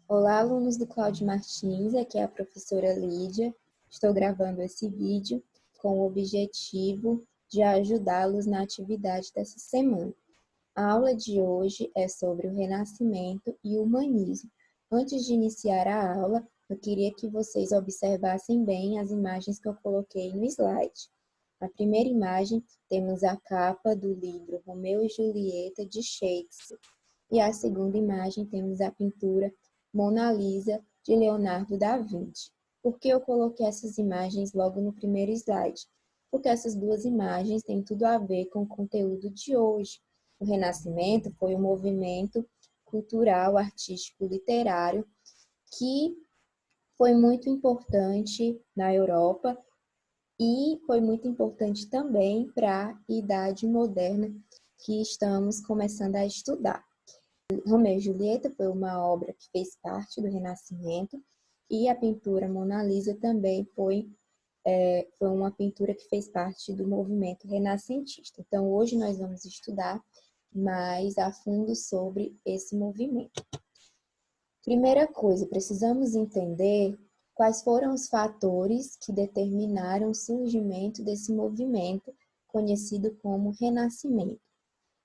Olá, alunos do Cláudio Martins, aqui é a professora Lídia. Estou gravando esse vídeo com o objetivo de ajudá-los na atividade dessa semana. A aula de hoje é sobre o Renascimento e o Humanismo. Antes de iniciar a aula, eu queria que vocês observassem bem as imagens que eu coloquei no slide. Na primeira imagem, temos a capa do livro Romeu e Julieta, de Shakespeare. E a segunda imagem, temos a pintura Mona Lisa, de Leonardo da Vinci. Por que eu coloquei essas imagens logo no primeiro slide? Porque essas duas imagens têm tudo a ver com o conteúdo de hoje. O Renascimento foi um movimento cultural, artístico, literário que foi muito importante na Europa e foi muito importante também para a Idade Moderna que estamos começando a estudar. Romeu e Julieta foi uma obra que fez parte do Renascimento e a pintura Mona Lisa também foi uma pintura que fez parte do movimento renascentista. Então, hoje nós vamos estudar mais a fundo sobre esse movimento. Primeira coisa, precisamos entender quais foram os fatores que determinaram o surgimento desse movimento, conhecido como Renascimento.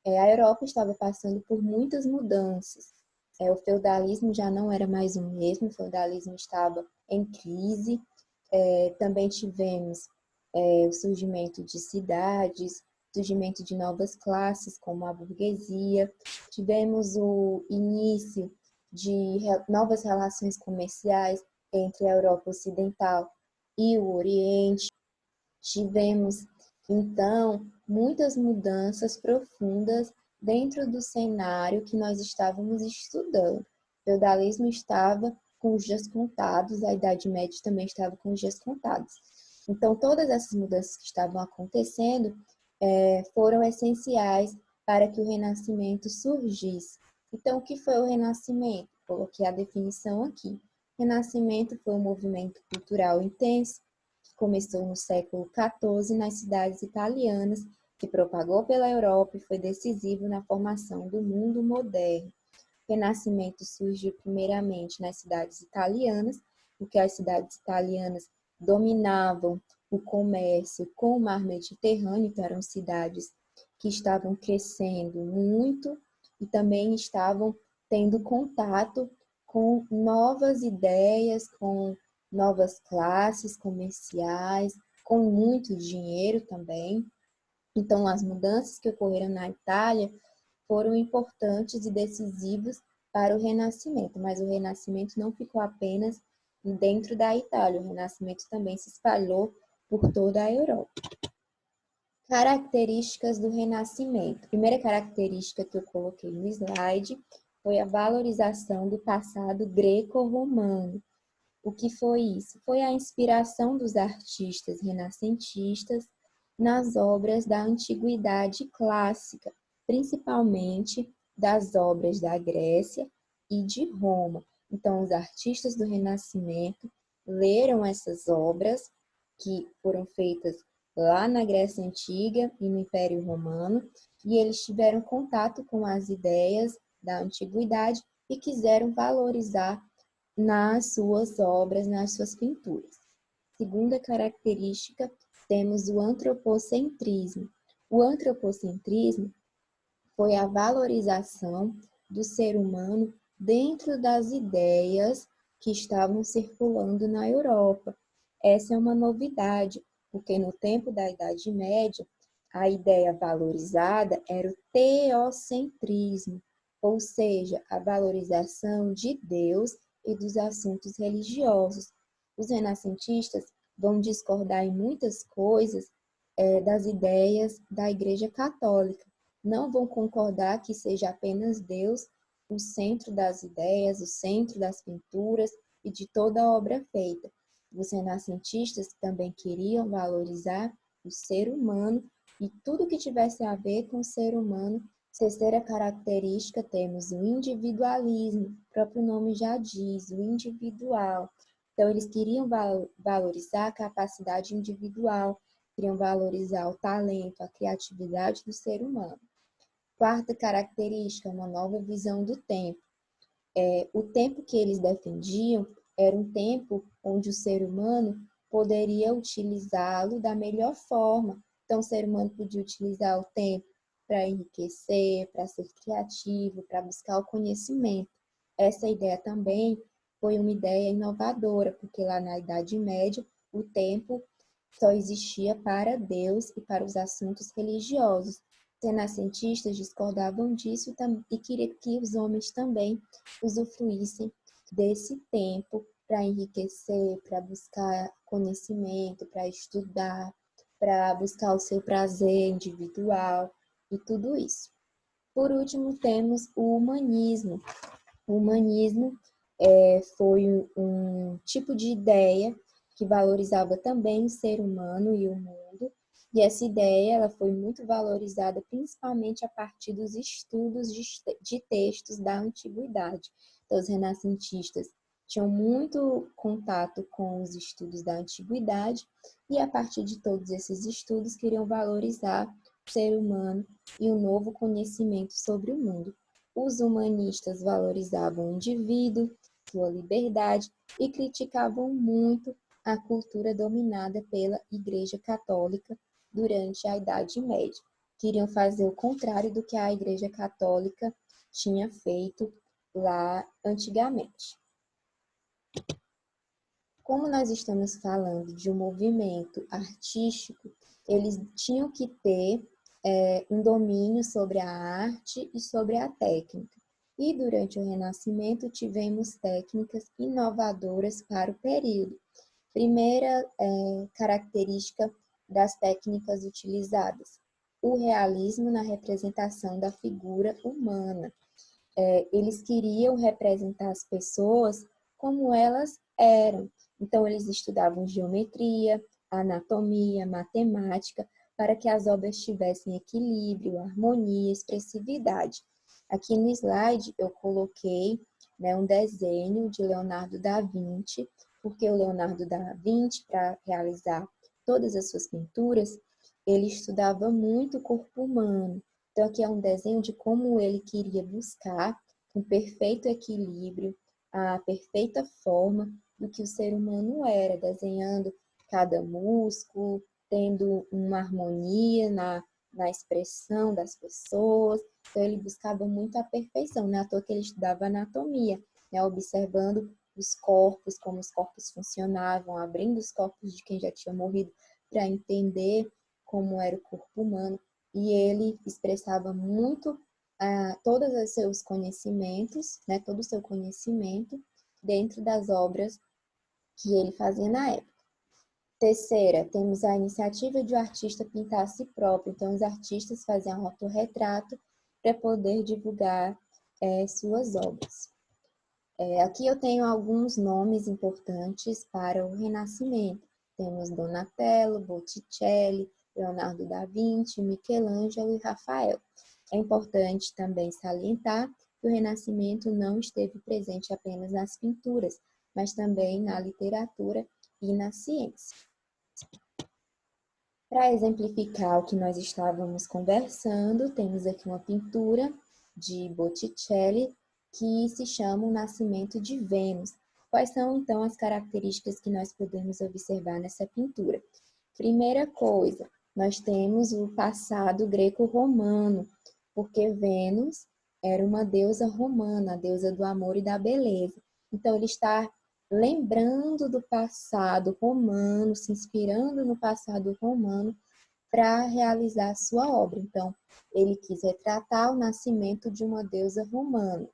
A Europa estava passando por muitas mudanças. O feudalismo já não era mais o mesmo, o feudalismo estava em crise. Também tivemos o surgimento de cidades, surgimento de novas classes, como a burguesia. Tivemos o início de novas relações comerciais entre a Europa Ocidental e o Oriente. Tivemos, então, muitas mudanças profundas dentro do cenário que nós estávamos estudando. O feudalismo estava com os dias contados, a Idade Média também estava com os dias contados. Então, todas essas mudanças que estavam acontecendo foram essenciais para que o Renascimento surgisse. Então, o que foi o Renascimento? Coloquei a definição aqui. Renascimento foi um movimento cultural intenso, começou no século XIV nas cidades italianas, que propagou pela Europa e foi decisivo na formação do mundo moderno. O Renascimento surgiu primeiramente nas cidades italianas, porque as cidades italianas dominavam o comércio com o mar Mediterrâneo, então eram cidades que estavam crescendo muito e também estavam tendo contato com novas ideias, com novas classes comerciais, com muito dinheiro também. Então, as mudanças que ocorreram na Itália foram importantes e decisivas para o Renascimento, mas o Renascimento não ficou apenas dentro da Itália, o Renascimento também se espalhou por toda a Europa. Características do Renascimento. A primeira característica que eu coloquei no slide foi a valorização do passado greco-romano. O que foi isso? Foi a inspiração dos artistas renascentistas nas obras da antiguidade clássica, principalmente das obras da Grécia e de Roma. Então, os artistas do Renascimento leram essas obras que foram feitas lá na Grécia Antiga e no Império Romano, e eles tiveram contato com as ideias da antiguidade e quiseram valorizar nas suas obras, nas suas pinturas. Segunda característica, temos o antropocentrismo. O antropocentrismo foi a valorização do ser humano dentro das ideias que estavam circulando na Europa. Essa é uma novidade, porque no tempo da Idade Média, a ideia valorizada era o teocentrismo, ou seja, a valorização de Deus e dos assuntos religiosos. Os renascentistas vão discordar em muitas coisas das ideias da Igreja Católica. Não vão concordar que seja apenas Deus o centro das ideias, o centro das pinturas e de toda a obra feita. Os renascentistas também queriam valorizar o ser humano e tudo que tivesse a ver com o ser humano. Terceira característica, temos o individualismo, o próprio nome já diz, o individual. Então, eles queriam valorizar a capacidade individual, queriam valorizar o talento, a criatividade do ser humano. Quarta característica, uma nova visão do tempo. O tempo que eles defendiam era um tempo onde o ser humano poderia utilizá-lo da melhor forma. Então, o ser humano podia utilizar o tempo para enriquecer, para ser criativo, para buscar o conhecimento. Essa ideia também foi uma ideia inovadora, porque lá na Idade Média, o tempo só existia para Deus e para os assuntos religiosos. Os renascentistas discordavam disso e queriam que os homens também usufruíssem desse tempo para enriquecer, para buscar conhecimento, para estudar, para buscar o seu prazer individual e tudo isso. Por último, temos o humanismo. O humanismo foi um tipo de ideia que valorizava também o ser humano e o mundo, e essa ideia ela foi muito valorizada principalmente a partir dos estudos de textos da antiguidade. Então, os renascentistas tinham muito contato com os estudos da antiguidade e, a partir de todos esses estudos, queriam valorizar o ser humano e o novo conhecimento sobre o mundo. Os humanistas valorizavam o indivíduo, sua liberdade e criticavam muito a cultura dominada pela Igreja Católica durante a Idade Média. Queriam fazer o contrário do que a Igreja Católica tinha feito lá antigamente. Como nós estamos falando de um movimento artístico, eles tinham que ter um domínio sobre a arte e sobre a técnica. E durante o Renascimento tivemos técnicas inovadoras para o período. Primeira característica das técnicas utilizadas: o realismo na representação da figura humana. Eles queriam representar as pessoas como elas eram. Então, eles estudavam geometria, anatomia, matemática, para que as obras tivessem equilíbrio, harmonia, expressividade. Aqui no slide eu coloquei um desenho de Leonardo da Vinci, porque o Leonardo da Vinci, para realizar todas as suas pinturas, ele estudava muito o corpo humano. Então, aqui é um desenho de como ele queria buscar um perfeito equilíbrio, a perfeita forma do que o ser humano era, desenhando cada músculo, tendo uma harmonia na expressão das pessoas. Então, ele buscava muito a perfeição, não é à toa que ele estudava anatomia, observando os corpos, como os corpos funcionavam, abrindo os corpos de quem já tinha morrido para entender como era o corpo humano. E ele expressava muito todos os seus conhecimentos, todo o seu conhecimento dentro das obras que ele fazia na época. Terceira, temos a iniciativa de o artista pintar a si próprio. Então, os artistas faziam autorretrato para poder divulgar suas obras. Aqui eu tenho alguns nomes importantes para o Renascimento. Temos Donatello, Botticelli, Leonardo da Vinci, Michelangelo e Rafael. É importante também salientar que o Renascimento não esteve presente apenas nas pinturas, mas também na literatura e na ciência. Para exemplificar o que nós estávamos conversando, temos aqui uma pintura de Botticelli que se chama O Nascimento de Vênus. Quais são, então, as características que nós podemos observar nessa pintura? Primeira coisa, nós temos o passado greco-romano, porque Vênus era uma deusa romana, a deusa do amor e da beleza. Então, ele está lembrando do passado romano, se inspirando no passado romano para realizar a sua obra. Então, ele quis retratar o nascimento de uma deusa romana.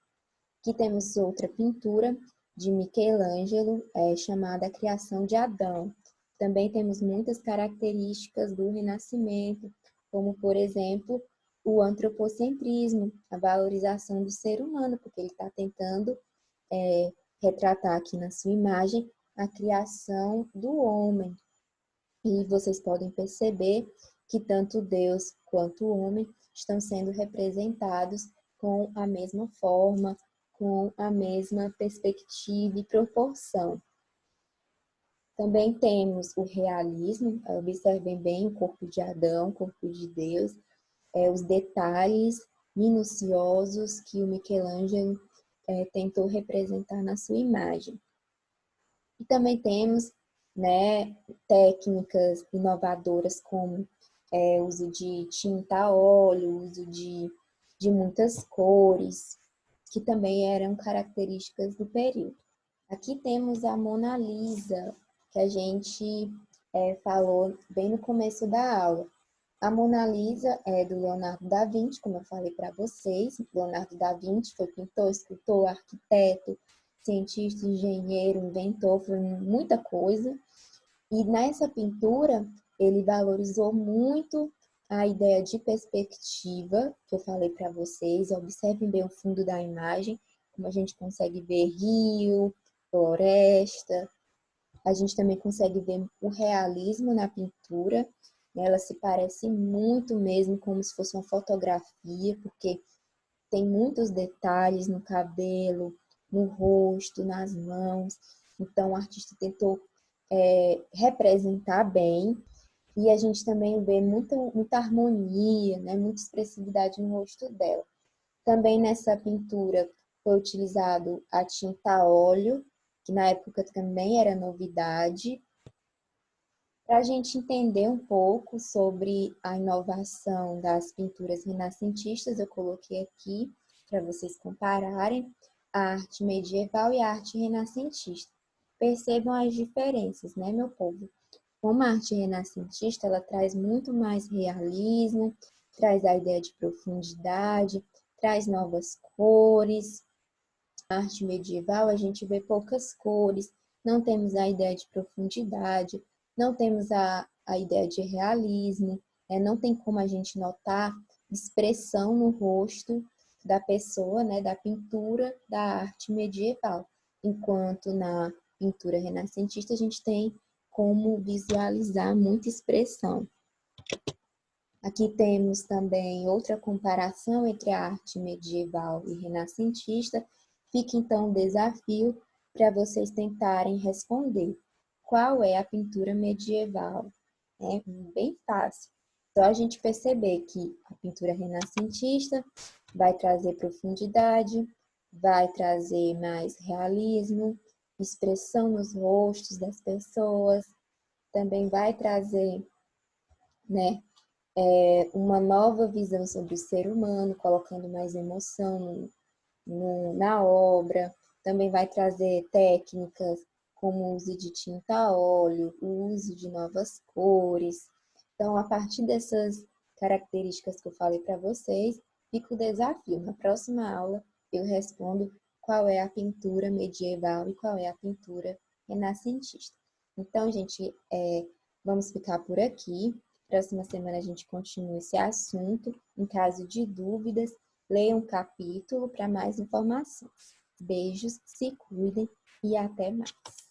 Aqui temos outra pintura de Michelangelo, chamada A Criação de Adão. Também temos muitas características do Renascimento, como, por exemplo, o antropocentrismo, a valorização do ser humano, porque ele está tentando retratar aqui na sua imagem a criação do homem. E vocês podem perceber que tanto Deus quanto o homem estão sendo representados com a mesma forma, com a mesma perspectiva e proporção. Também temos o realismo, observem bem o corpo de Adão, o corpo de Deus, os detalhes minuciosos que o Michelangelo tentou representar na sua imagem. E também temos, né, técnicas inovadoras como uso de tinta a óleo, uso de muitas cores, que também eram características do período. Aqui temos a Mona Lisa, que a gente falou bem no começo da aula. A Mona Lisa é do Leonardo da Vinci, como eu falei para vocês. Leonardo da Vinci foi pintor, escultor, arquiteto, cientista, engenheiro, inventor, foi muita coisa. E nessa pintura, ele valorizou muito a ideia de perspectiva, que eu falei para vocês. Observem bem o fundo da imagem, como a gente consegue ver rio, floresta. A gente também consegue ver o realismo na pintura. Ela se parece muito mesmo como se fosse uma fotografia, porque tem muitos detalhes no cabelo, no rosto, nas mãos. Então, o artista tentou representar bem. E a gente também vê muita harmonia, né? Muita expressividade no rosto dela. Também nessa pintura foi utilizado a tinta a óleo, que na época também era novidade. Para a gente entender um pouco sobre a inovação das pinturas renascentistas, eu coloquei aqui para vocês compararem a arte medieval e a arte renascentista. Percebam as diferenças, né, meu povo? Como a arte renascentista, ela traz muito mais realismo, traz a ideia de profundidade, traz novas cores. Na arte medieval, a gente vê poucas cores, não temos a ideia de profundidade, não temos a ideia de realismo, não tem como a gente notar expressão no rosto da pessoa, né, da pintura da arte medieval. Enquanto na pintura renascentista a gente tem como visualizar muita expressão. Aqui temos também outra comparação entre a arte medieval e renascentista. Fica então o desafio para vocês tentarem responder. Qual é a pintura medieval? É bem fácil. Só a gente perceber que a pintura renascentista vai trazer profundidade, vai trazer mais realismo, expressão nos rostos das pessoas, também vai trazer, né, uma nova visão sobre o ser humano, colocando mais emoção na obra. Também vai trazer técnicas como o uso de tinta a óleo, o uso de novas cores. Então, a partir dessas características que eu falei para vocês, fica o desafio. Na próxima aula, eu respondo qual é a pintura medieval e qual é a pintura renascentista. Então, gente, vamos ficar por aqui. Próxima semana a gente continua esse assunto. Em caso de dúvidas, leia um capítulo para mais informações. Beijos, se cuidem e até mais.